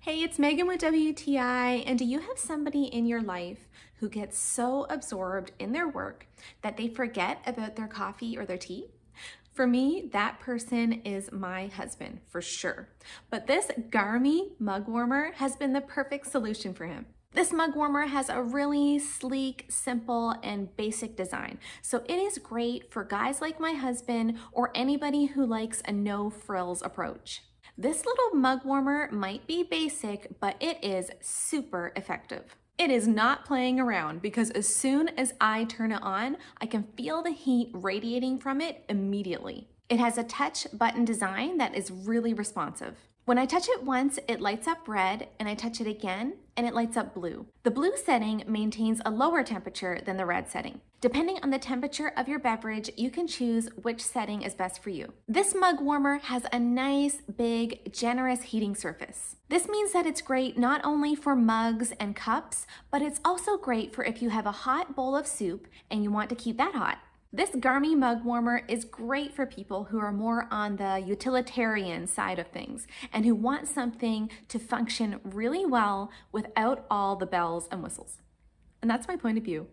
Hey, it's Megan with WTI, and do you have somebody in your life who gets so absorbed in their work that they forget about their coffee or their tea? For me, that person is my husband, for sure. But this GARMEE mug warmer has been the perfect solution for him. This mug warmer has a really sleek, simple, and basic design, so it is great for guys like my husband or anybody who likes a no-frills approach. This little mug warmer might be basic, but it is super effective. It is not playing around because as soon as I turn it on, I can feel the heat radiating from it immediately. It has a touch button design that is really responsive. When I touch it once, it lights up red, and I touch it again, and it lights up blue. The blue setting maintains a lower temperature than the red setting. Depending on the temperature of your beverage, you can choose which setting is best for you. This mug warmer has a nice, big, generous heating surface. This means that it's great not only for mugs and cups, but it's also great for if you have a hot bowl of soup and you want to keep that hot. This GARMEE mug warmer is great for people who are more on the utilitarian side of things and who want something to function really well without all the bells and whistles. And that's my point of view.